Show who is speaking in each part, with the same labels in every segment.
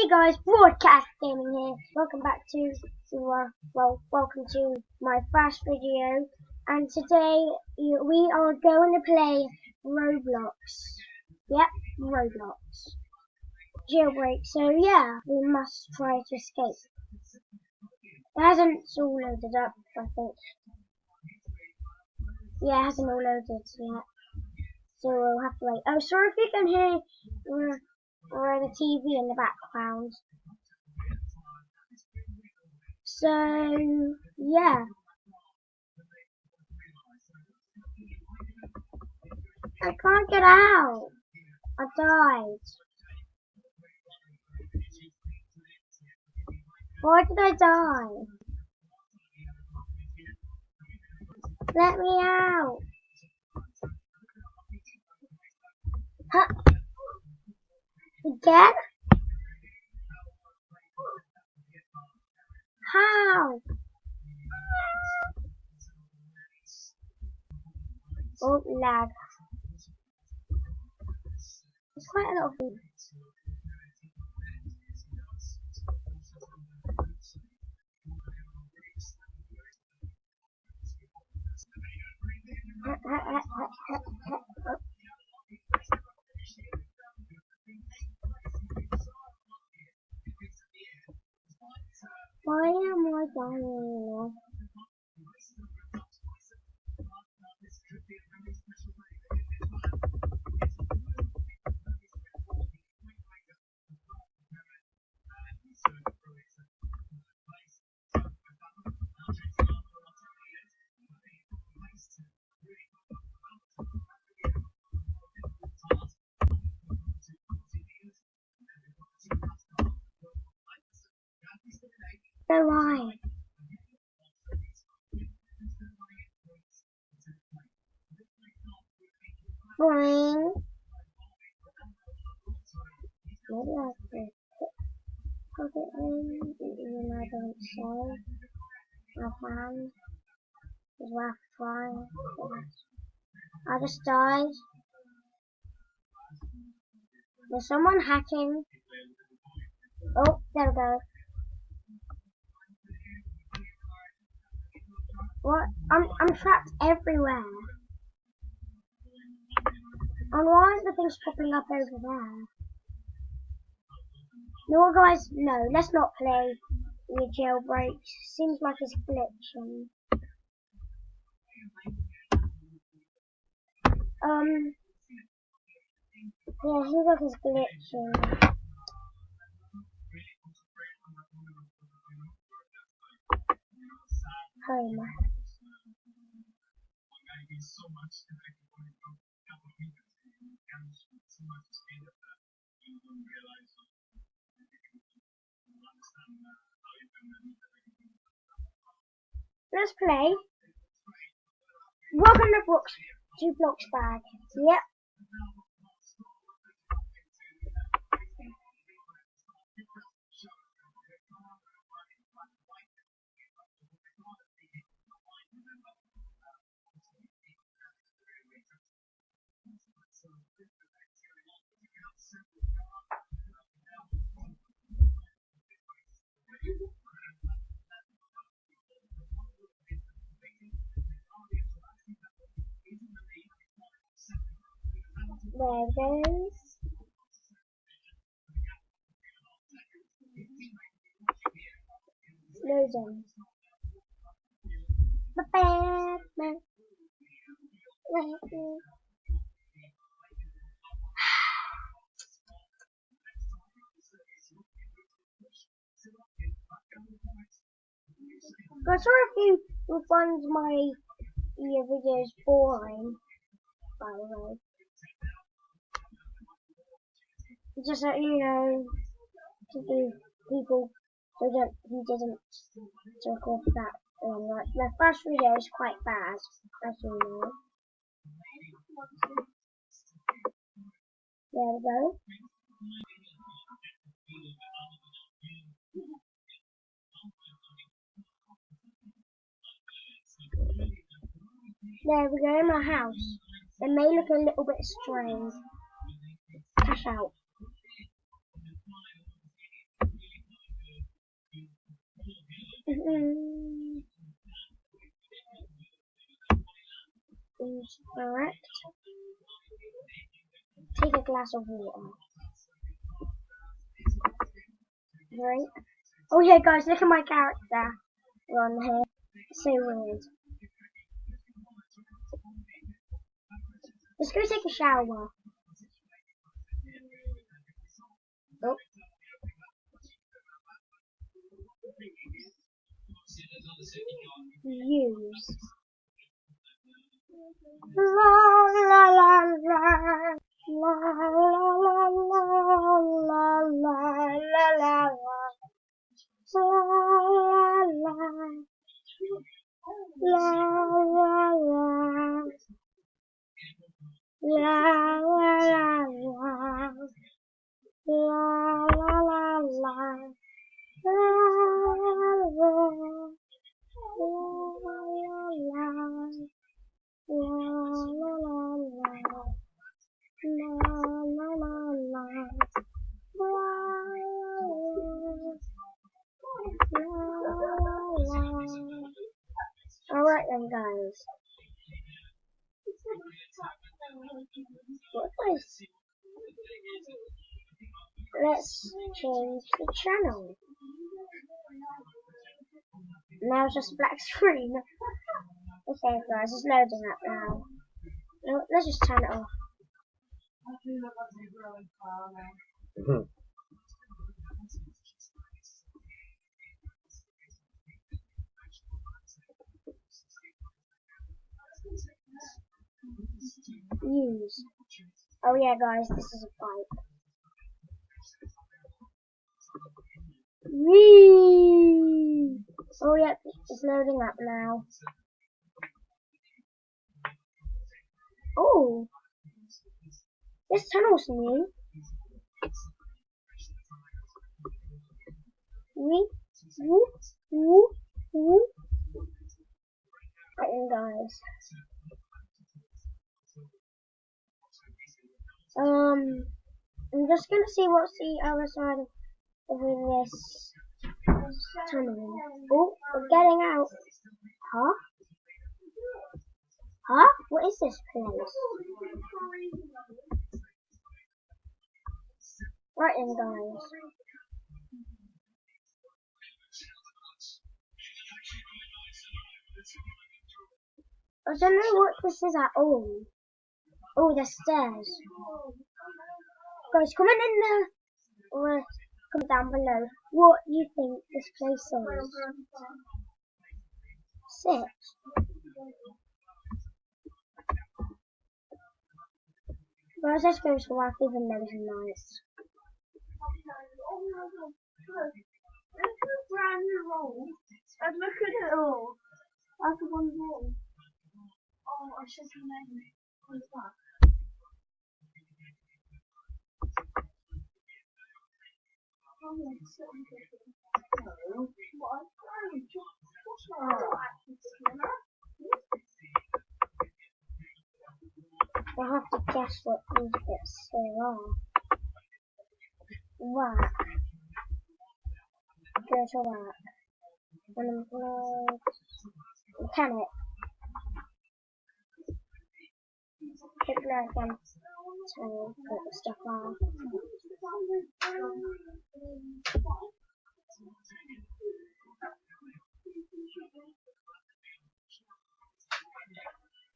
Speaker 1: Hey guys, Broadcast Gaming here. Welcome back to welcome to my first video. And today we are going to play Roblox. Yep, Roblox. Jailbreak. So yeah, we must try to escape. It hasn't all loaded up, I think. Yeah, it hasn't all loaded yet. So we'll have to wait. Oh, sorry if you can hear the TV in the background. So, yeah. I can't get out. I died. Why did I die? Let me out. Huh? Again? How? Oh, lag. There's quite a lot of things. Why am I dying? So why? Boing. Maybe I could put it in, even though I don't say. My plan is worth trying. I just died. There's someone hacking. Oh, there we go. What? I'm trapped everywhere. And why is the things popping up over there? No, guys, no, let's not play the jailbreak. Seems like it's glitching. Yeah, seems like it's glitching. Home. Let's play. Welcome to Brooks. 2 blocks bag. Yep. There it goes. Loading. I'm sorry if you find my videos boring, by the way. Just so you know, to the people who didn't talk off that. The first video is quite bad, as you know. There we go. There we go, my house. It may look a little bit strange. Cash out. Correct. Take a glass of water. Drink. Oh yeah, guys, look at my character on here. It's so weird. Let's go take a shower. Oh. Use. La la la la. La la la la la la la la la. Alright then, guys. What was? Let's change the channel. Now it's just a black screen. Okay, guys, it's loading up now. No, let's just turn it off. Use. Oh yeah, guys, this is a bike. Whee! Oh yeah, it's loading up now. Oh, this tunnel's new. Woo, woo, woo, woo. Right then, guys. I'm just gonna see what's the other side of this tunnel. Oh, we're getting out. Huh? Huh? What is this place? Right then, guys. I don't know what this is at all. Oh, the stairs. Guys, comment in the or comment down below what you think this place is. Sick. Guys, let's go to work even though it's night.
Speaker 2: Look at the brand new roll. And look at it all. That's one roll. Oh, I should have made it. What's that? Oh, it's so good. No. What?
Speaker 1: I have to guess what these bits here are. Work. Go to work. Unemployed. Mechanic. Hit there again. To put the stuff on.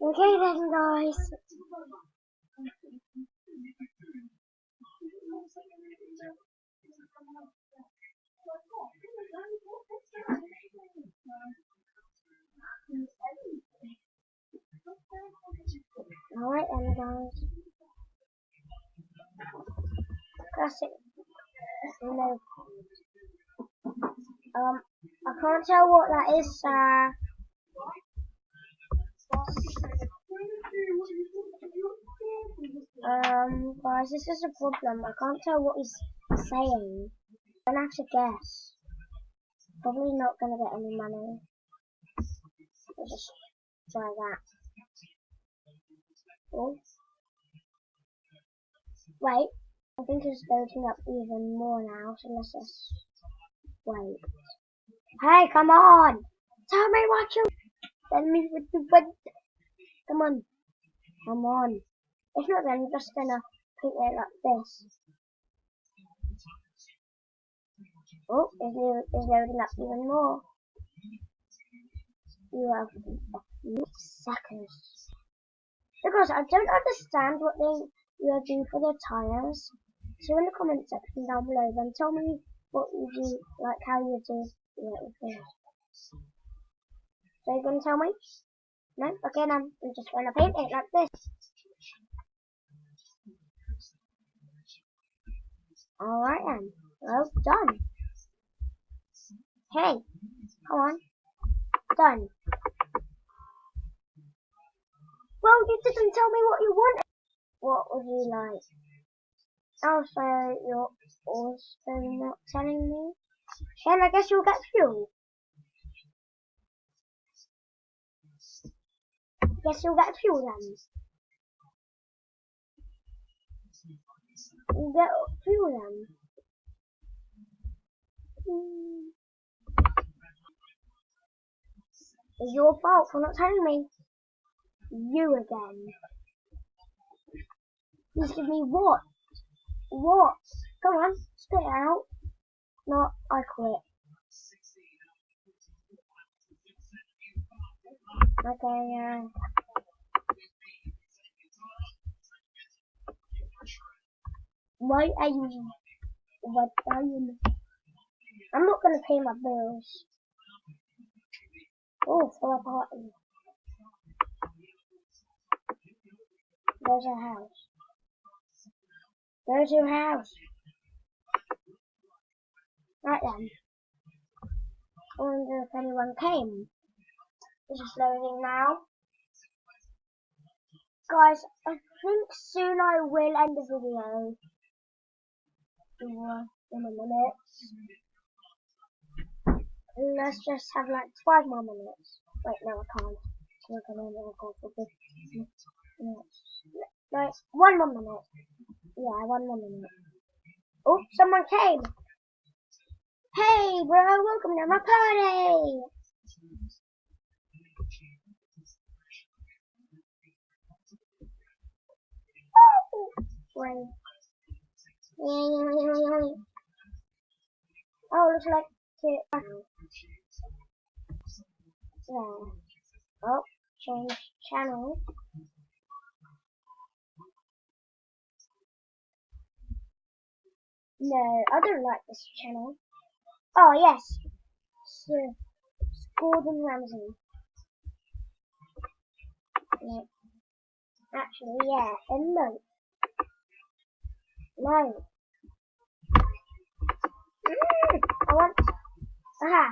Speaker 1: Okay then, guys. Alright then, guys. That's it. No. I can't tell what that is, guys, this is a problem. I can't tell what he's saying. I'm gonna have to guess. Probably not gonna get any money. I'll just try that. Oh. Wait. I think it's loading up even more now, so let's just wait. Hey, come on! Tell me what you... Tell me what you want. Come on. Come on. If not, then I'm just gonna paint it like this. Oh, it's loading up even more. You have a few seconds. Because I don't understand what they do for the tires. So in the comment section down below, then tell me what you do, like how you do it with this. So you're gonna tell me? No? Okay, then I'm just gonna paint it like this. Alright then. Well done. Hey, come on. Done. Well, you didn't tell me what you wanted. What would you like? Oh, so you're also not telling me? Then I guess you'll get fuel. Guess you'll get fuel then. You'll get fuel then. It's your fault for not telling me. You again. Please give me what? What? Come on, spit it out. No, I quit. Okay, why are you... What are you... I'm not gonna pay my bills. Oh, for a party. There's a house. There's your house. Right then. I wonder if anyone came. This is loading now. Guys, I think soon I will end the video. In a minute. Let's just have like 5 more minutes. Wait, no, I can't. I'm gonna record for 15 minutes. Like, 1 more minute. Yeah, 1 more minute. Oh, someone came. Hey, bro, welcome to my party. Wait. Oh, looks like it. Yeah. Oh, change channel. No, I don't like this channel. Oh, yes. So, Gordon Ramsay. No. Actually, yeah, emote. No. I want... Aha.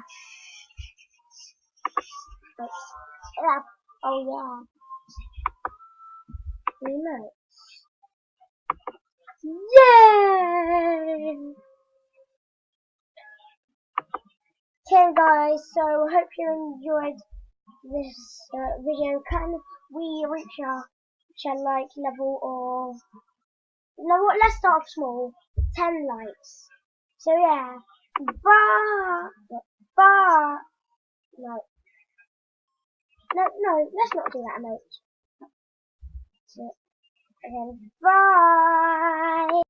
Speaker 1: Yeah. Oh, yeah. Remote. Yay! Okay, guys, so hope you enjoyed this video. Can we reach our like level of... No, what? Let's start small. 10 likes. So yeah. Bye. Bye. No. No. Let's not do that emote. So, again. Bye.